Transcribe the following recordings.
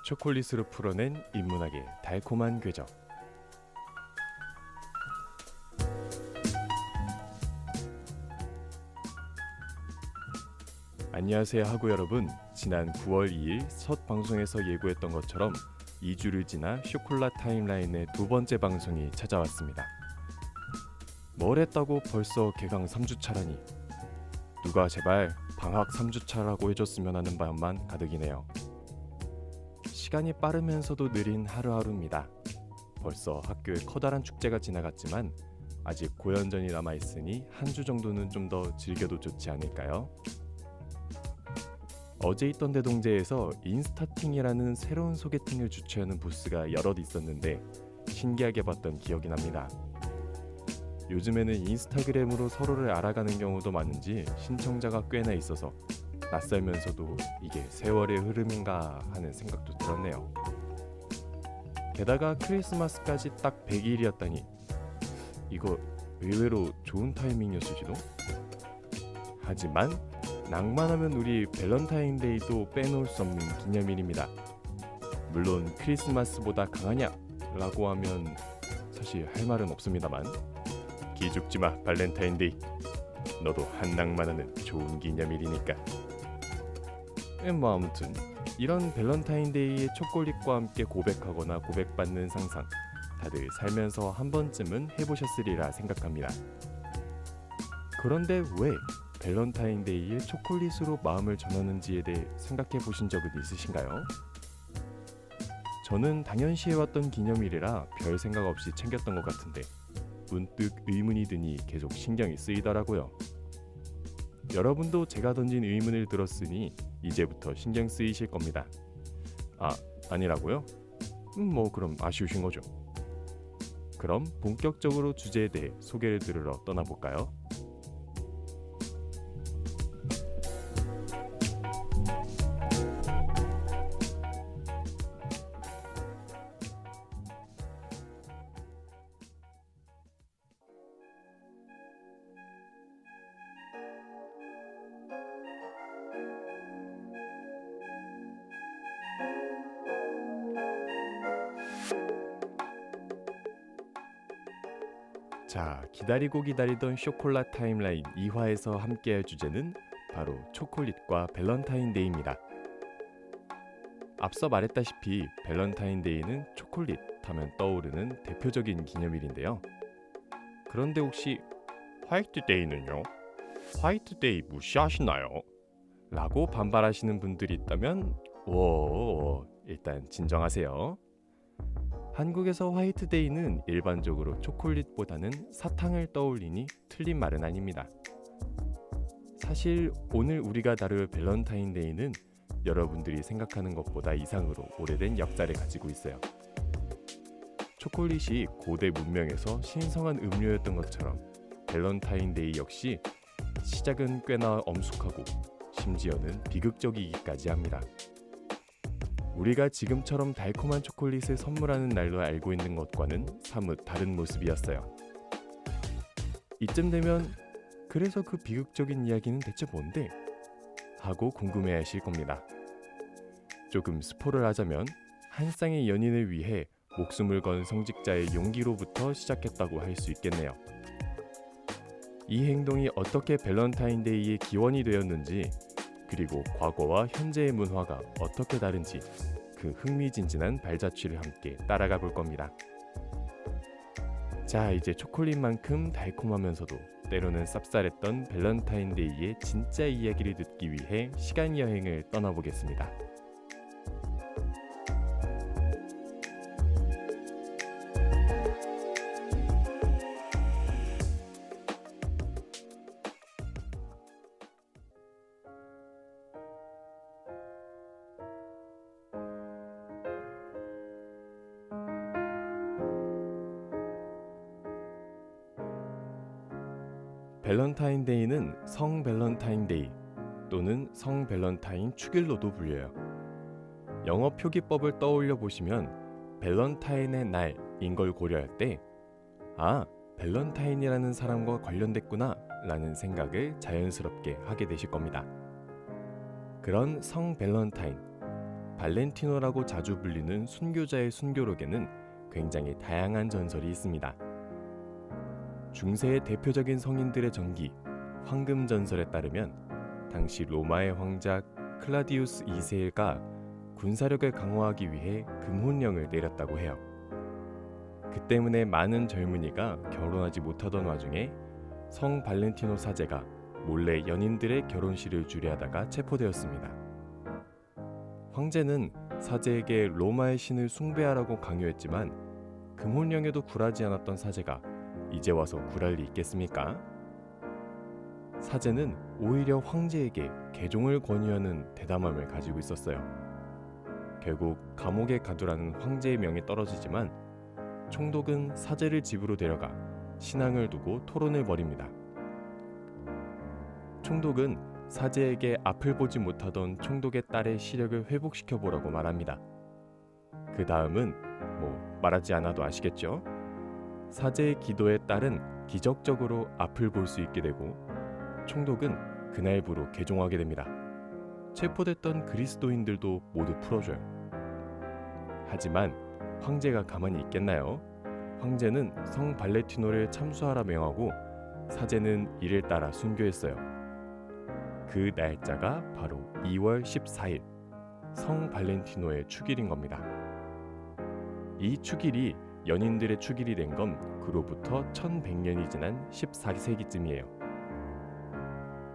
초콜릿으로 풀어낸 인문학의 달콤한 궤적. 안녕하세요 하구 여러분. 지난 9월 2일 첫 방송에서 예고했던 것처럼 2주를 지나 쇼콜라 타임라인의 두 번째 방송이 찾아왔습니다. 뭘 했다고 벌써 개강 3주차라니. 누가 제발 방학 3주차라고 해줬으면 하는 마음만 가득이네요. 시간이 빠르면서도 느린 하루하루입니다. 벌써 학교에 커다란 축제가 지나갔지만 아직 고연전이 남아있으니 한 주 정도는 좀 더 즐겨도 좋지 않을까요? 어제 있던 대동제에서 인스타팅이라는 새로운 소개팅을 주최하는 부스가 여럿 있었는데 신기하게 봤던 기억이 납니다. 요즘에는 인스타그램으로 서로를 알아가는 경우도 많은지 신청자가 꽤나 있어서 낯설면서도 이게 세월의 흐름인가 하는 생각도 들었네요. 게다가 크리스마스까지 딱 100일이었다니 이거 의외로 좋은 타이밍이었을지도? 하지만 낭만하면 우리 밸런타인데이도 빼놓을 수 없는 기념일입니다. 물론 크리스마스보다 강하냐? 라고 하면 사실 할 말은 없습니다만 기죽지마 발렌타인데이. 너도 한낭만하는 좋은 기념일이니까. 뭐 아무튼 이런 밸런타인데이의 초콜릿과 함께 고백하거나 고백받는 상상 다들 살면서 한 번쯤은 해보셨으리라 생각합니다. 그런데 왜 밸런타인데이에 초콜릿으로 마음을 전하는지에 대해 생각해 보신 적은 있으신가요? 저는 당연시해왔던 기념일이라 별 생각 없이 챙겼던 것 같은데 문득 의문이 드니 계속 신경이 쓰이더라고요. 여러분도 제가 던진 의문을 들었으니 이제부터 신경 쓰이실 겁니다. 아니라고요? 뭐 그럼 아쉬우신 거죠. 그럼 본격적으로 주제에 대해 소개를 들으러 떠나볼까요? 자, 기다리고 기다리던 쇼콜라 타임라인 2화에서 함께할 주제는 바로 초콜릿과 밸런타인데이입니다. 앞서 말했다시피 밸런타인데이는 초콜릿 하면 떠오르는 대표적인 기념일인데요. 그런데 혹시 화이트데이는요? 화이트데이 무시하시나요? 라고 반발하시는 분들이 있다면 일단 진정하세요. 한국에서 화이트데이는 일반적으로 초콜릿보다는 사탕을 떠올리니 틀린 말은 아닙니다. 사실 오늘 우리가 다룰 밸런타인데이는 여러분들이 생각하는 것보다 이상으로 오래된 역사를 가지고 있어요. 초콜릿이 고대 문명에서 신성한 음료였던 것처럼 밸런타인데이 역시 시작은 꽤나 엄숙하고 심지어는 비극적이기까지 합니다. 우리가 지금처럼 달콤한 초콜릿을 선물하는 날로 알고 있는 것과는 사뭇 다른 모습이었어요. 이쯤 되면 그래서 그 비극적인 이야기는 대체 뭔데? 하고 궁금해하실 겁니다. 조금 스포를 하자면 한 쌍의 연인을 위해 목숨을 건 성직자의 용기로부터 시작했다고 할 수 있겠네요. 이 행동이 어떻게 밸런타인데이의 기원이 되었는지 그리고 과거와 현재의 문화가 어떻게 다른지 그 흥미진진한 발자취를 함께 따라가 볼 겁니다. 자, 이제 초콜릿만큼 달콤하면서도 때로는 쌉쌀했던 밸런타인데이의 진짜 이야기를 듣기 위해 시간 여행을 떠나보겠습니다. 밸런타인데이는 성 밸런타인데이 또는 성 밸런타인 축일로도 불려요. 영어 표기법을 떠올려 보시면 밸런타인의 날인 걸 고려할 때 밸런타인이라는 사람과 관련됐구나 라는 생각을 자연스럽게 하게 되실 겁니다. 그런 성 밸런타인, 발렌티노라고 자주 불리는 순교자의 순교록에는 굉장히 다양한 전설이 있습니다. 중세의 대표적인 성인들의 전기 황금 전설에 따르면 당시 로마의 황자 클라디우스 2세가 군사력을 강화하기 위해 금혼령을 내렸다고 해요. 그 때문에 많은 젊은이가 결혼하지 못하던 와중에 성 발렌티노 사제가 몰래 연인들의 결혼식을 주례하다가 체포되었습니다. 황제는 사제에게 로마의 신을 숭배하라고 강요했지만 금혼령에도 굴하지 않았던 사제가 이제 와서 굴할 리 있겠습니까? 사제는 오히려 황제에게 개종을 권유하는 대담함을 가지고 있었어요. 결국 감옥에 가두라는 황제의 명이 떨어지지만 총독은 사제를 집으로 데려가 신앙을 두고 토론을 벌입니다. 총독은 사제에게 앞을 보지 못하던 총독의 딸의 시력을 회복시켜 보라고 말합니다. 그 다음은 말하지 않아도 아시겠죠? 사제의 기도에 따른 기적적으로 앞을 볼 수 있게 되고 총독은 그날부로 개종하게 됩니다. 체포됐던 그리스도인들도 모두 풀어줘요. 하지만 황제가 가만히 있겠나요? 황제는 성 발렌티노를 참수하라 명하고 사제는 이를 따라 순교했어요. 그 날짜가 바로 2월 14일 성 발렌티노의 축일인 겁니다. 이 축일이 연인들의 축일이 된 건 그로부터 1100년이 지난 14세기쯤이에요.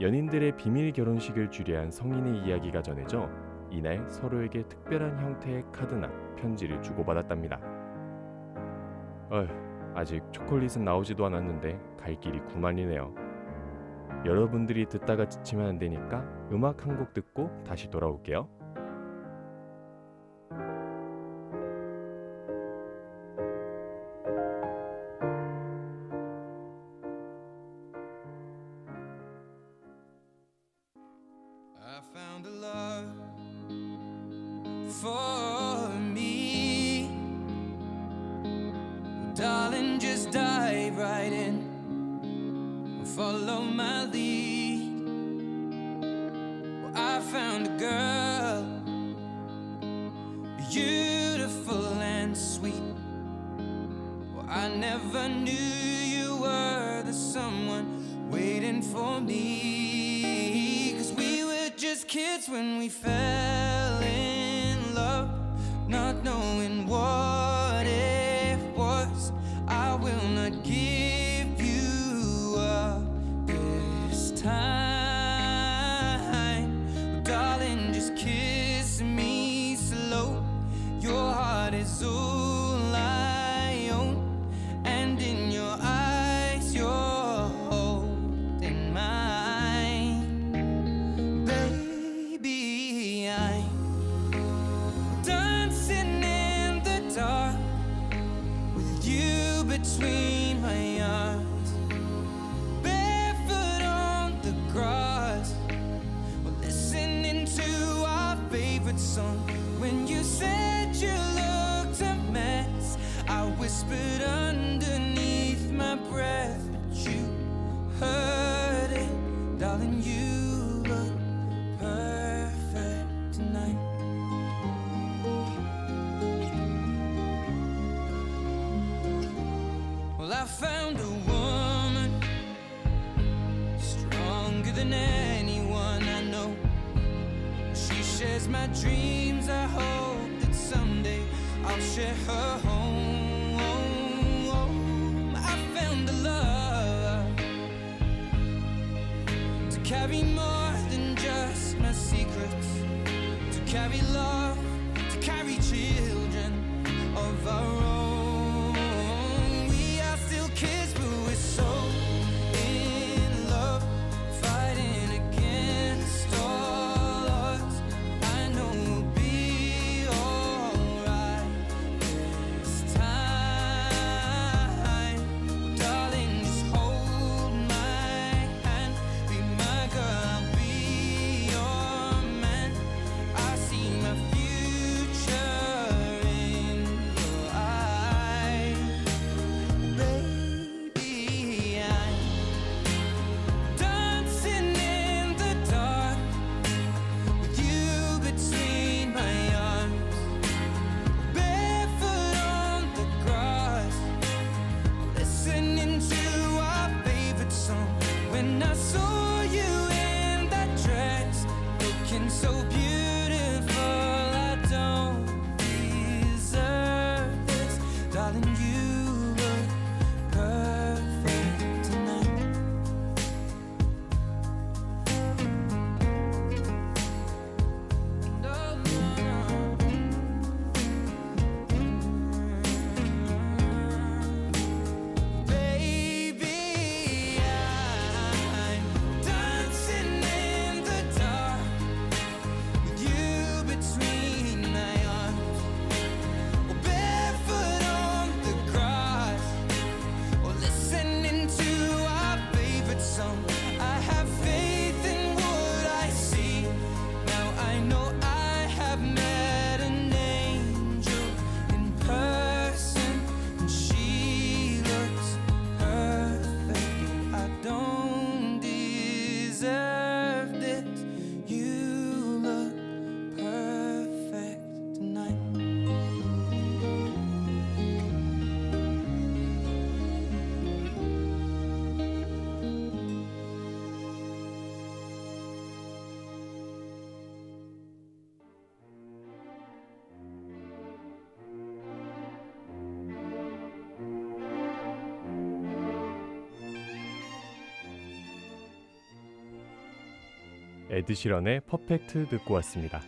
연인들의 비밀 결혼식을 주례한 성인의 이야기가 전해져 이날 서로에게 특별한 형태의 카드나 편지를 주고받았답니다. 아직 초콜릿은 나오지도 않았는데 갈 길이 구만이네요. 여러분들이 듣다가 지치면 안 되니까 음악 한 곡 듣고 다시 돌아올게요. I found a love for me. Darling, just dive right in. Follow my lead. Well, I found a girl, beautiful and sweet. Well, I never knew you were the someone waiting for me. 'Cause we were just kids when we fell in love, not knowing what it was. I will not give you up this time. Well, darling, just kiss me slow. Your heart is all I own, and in your eyes you're holding mine. Baby, I'm dancing in the dark with you between my arms, barefoot on the grass. We're listening to our favorite song. When you said you looked a mess, I whispered underneath my breath, but you heard it. Darling, you look perfect tonight. Well, I found a woman stronger than anyone I know. She shares my dreams. I hope that someday I'll share her home. I found a love to carry more than just my secrets, to carry love, to carry children of our own. We are still kids, but we're so in love, fighting against all odds. I know we'll be alright this time. Darling, just hold my hand, be my girl, I'll be your man. I see my future 에드시런의 퍼펙트 듣고 왔습니다.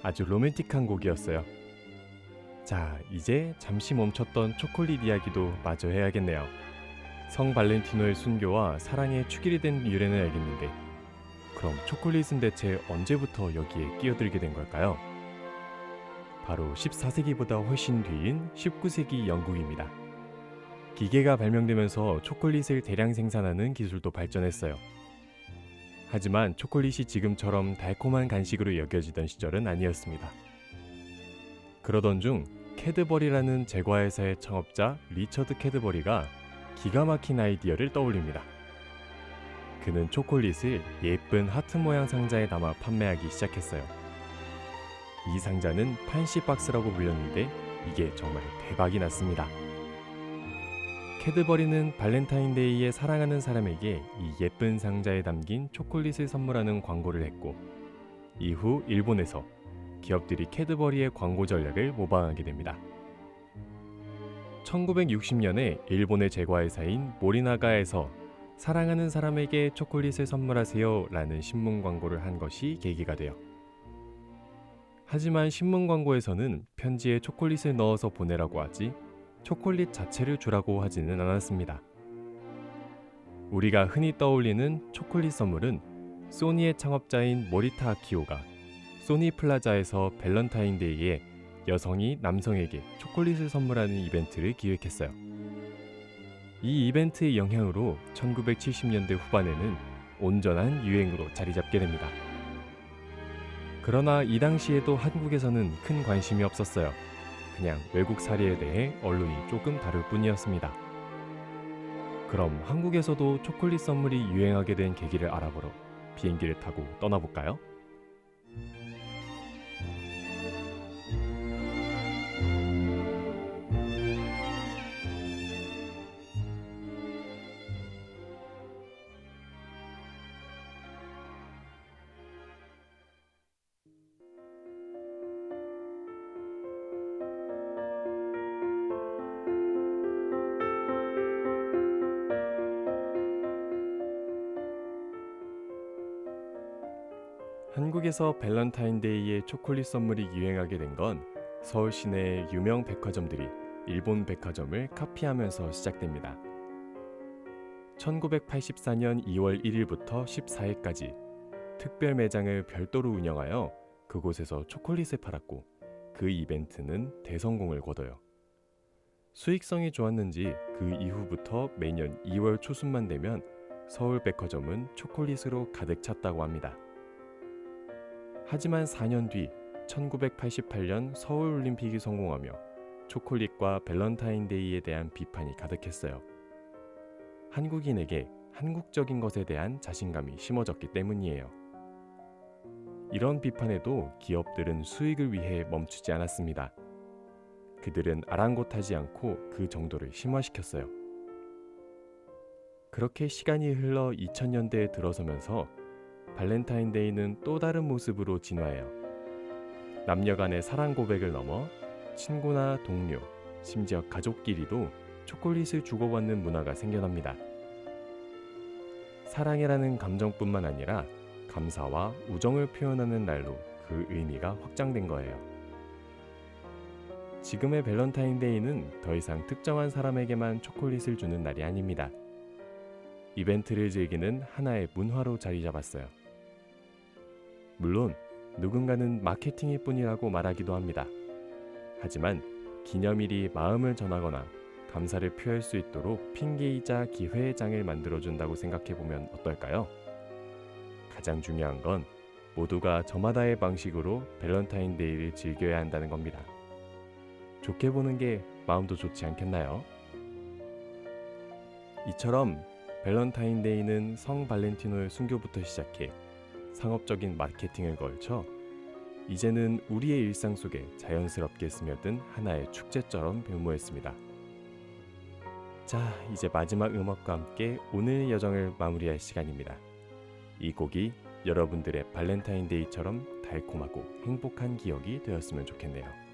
아주 로맨틱한 곡이었어요. 자, 이제 잠시 멈췄던 초콜릿 이야기도 마저 해야겠네요. 성 발렌티노의 순교와 사랑의 축일이 된 유래는 알겠는데, 그럼 초콜릿은 대체 언제부터 여기에 끼어들게 된 걸까요? 바로 14세기보다 훨씬 뒤인 19세기 영국입니다. 기계가 발명되면서 초콜릿을 대량 생산하는 기술도 발전했어요. 하지만 초콜릿이 지금처럼 달콤한 간식으로 여겨지던 시절은 아니었습니다. 그러던 중 캐드버리라는 제과회사의 창업자 리처드 캐드버리가 기가 막힌 아이디어를 떠올립니다. 그는 초콜릿을 예쁜 하트 모양 상자에 담아 판매하기 시작했어요. 이 상자는 판시 박스라고 불렸는데 이게 정말 대박이 났습니다. 캐드버리는 발렌타인데이에 사랑하는 사람에게 이 예쁜 상자에 담긴 초콜릿을 선물하는 광고를 했고, 이후 일본에서 기업들이 캐드버리의 광고 전략을 모방하게 됩니다. 1960년에 일본의 제과회사인 모리나가에서 사랑하는 사람에게 초콜릿을 선물하세요 라는 신문 광고를 한 것이 계기가 돼요. 하지만 신문 광고에서는 편지에 초콜릿을 넣어서 보내라고 하지 초콜릿 자체를 주라고 하지는 않았습니다. 우리가 흔히 떠올리는 초콜릿 선물은 소니의 창업자인 모리타 아키오가 소니 플라자에서 밸런타인데이에 여성이 남성에게 초콜릿을 선물하는 이벤트를 기획했어요. 이 이벤트의 영향으로 1970년대 후반에는 온전한 유행으로 자리 잡게 됩니다. 그러나 이 당시에도 한국에서는 큰 관심이 없었어요. 그냥 외국 사례에 대해 언론이 조금 다룰 뿐이었습니다. 그럼 한국에서도 초콜릿 선물이 유행하게 된 계기를 알아보러 비행기를 타고 떠나볼까요? 한국에서 밸런타인데이에 초콜릿 선물이 유행하게 된 건 서울 시내의 유명 백화점들이 일본 백화점을 카피하면서 시작됩니다. 1984년 2월 1일부터 14일까지 특별 매장을 별도로 운영하여 그곳에서 초콜릿을 팔았고, 그 이벤트는 대성공을 거둬요. 수익성이 좋았는지 그 이후부터 매년 2월 초순만 되면 서울 백화점은 초콜릿으로 가득 찼다고 합니다. 하지만 4년 뒤 1988년 서울올림픽이 성공하며 초콜릿과 밸런타인데이에 대한 비판이 가득했어요. 한국인에게 한국적인 것에 대한 자신감이 심어졌기 때문이에요. 이런 비판에도 기업들은 수익을 위해 멈추지 않았습니다. 그들은 아랑곳하지 않고 그 정도를 심화시켰어요. 그렇게 시간이 흘러 2000년대에 들어서면서 발렌타인데이는 또 다른 모습으로 진화해요. 남녀 간의 사랑 고백을 넘어 친구나 동료, 심지어 가족끼리도 초콜릿을 주고받는 문화가 생겨납니다. 사랑이라는 감정뿐만 아니라 감사와 우정을 표현하는 날로 그 의미가 확장된 거예요. 지금의 밸런타인데이는 더 이상 특정한 사람에게만 초콜릿을 주는 날이 아닙니다. 이벤트를 즐기는 하나의 문화로 자리 잡았어요. 물론 누군가는 마케팅일 뿐이라고 말하기도 합니다. 하지만 기념일이 마음을 전하거나 감사를 표할 수 있도록 핑계이자 기회의 장을 만들어준다고 생각해보면 어떨까요? 가장 중요한 건 모두가 저마다의 방식으로 밸런타인데이를 즐겨야 한다는 겁니다. 좋게 보는 게 마음도 좋지 않겠나요? 이처럼 밸런타인데이는 성 발렌티노의 순교부터 시작해 상업적인 마케팅을 걸쳐 이제는 우리의 일상 속에 자연스럽게 스며든 하나의 축제처럼 변모했습니다. 자, 이제 마지막 음악과 함께 오늘 여정을 마무리할 시간입니다. 이 곡이 여러분들의 발렌타인데이처럼 달콤하고 행복한 기억이 되었으면 좋겠네요.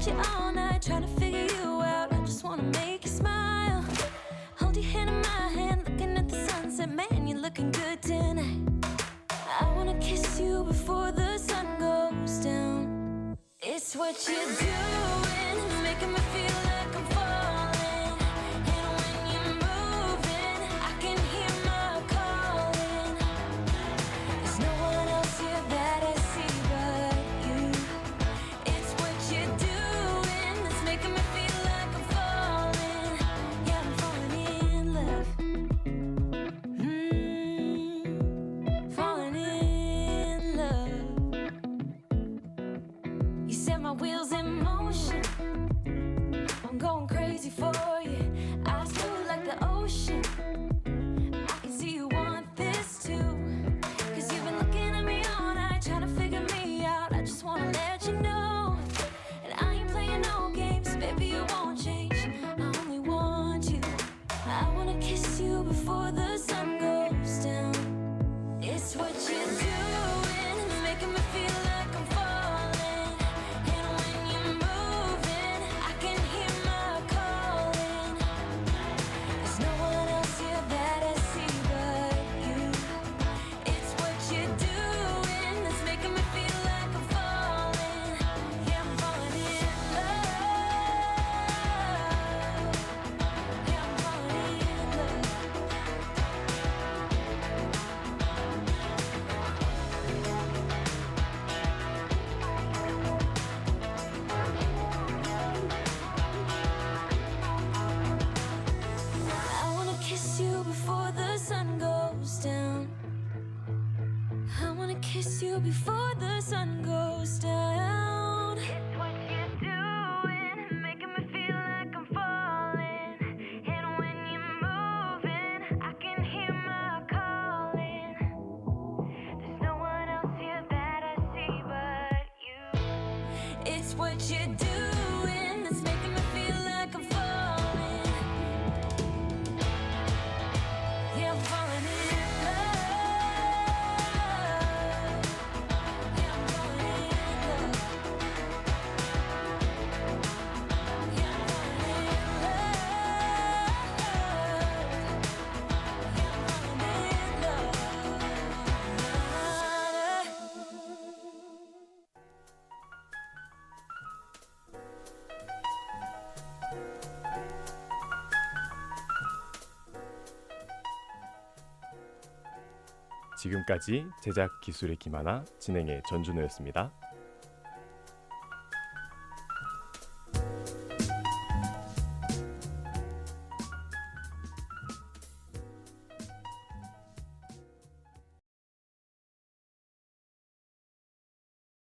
at you all night, trying to figure you out. I just wanna make you smile. Hold your hand in my hand, looking at the sunset. Man, you're looking good tonight. I wanna kiss you before the sun goes down. It's what you're doing, making me feel like I'm falling. And when you're moving, I can hear my calling. There's no one else here that I see but you. It's what you're doing that's making me feel like I'm falling. Yeah, I'm falling in love. Falling in love. You set my wheels in motion. I'm going crazy for you. Eyes blue like the ocean. I can see you want this too. 'Cause you've been looking at me all night, trying to figure me out. I just wanna let you know. And I ain't playing no games, baby, you won't change. I only want you. I wanna kiss you before the sun goes down. It's what you're doing, making me feel like I'm falling. And when you're moving, I can hear my calling. There's no one else here that I see but you. It's what you're doing that's making me feel like I'm falling. Yeah, I'm falling in love. Yeah, I'm falling in love. I wanna kiss you before the sun goes down. I wanna kiss you before the sun goes down. It's what you're doing, making me feel like I'm falling. And when you're moving, I can hear my calling. There's no one else here that I see but you. It's what you're doing that's making me feel like I'm falling. Yeah, I'm falling in love. Yeah, I'm falling in love. Yeah, I'm falling in love. Yeah, I'm falling in love. 지금까지 제작 기술의 김하나, 진행의 전준호였습니다.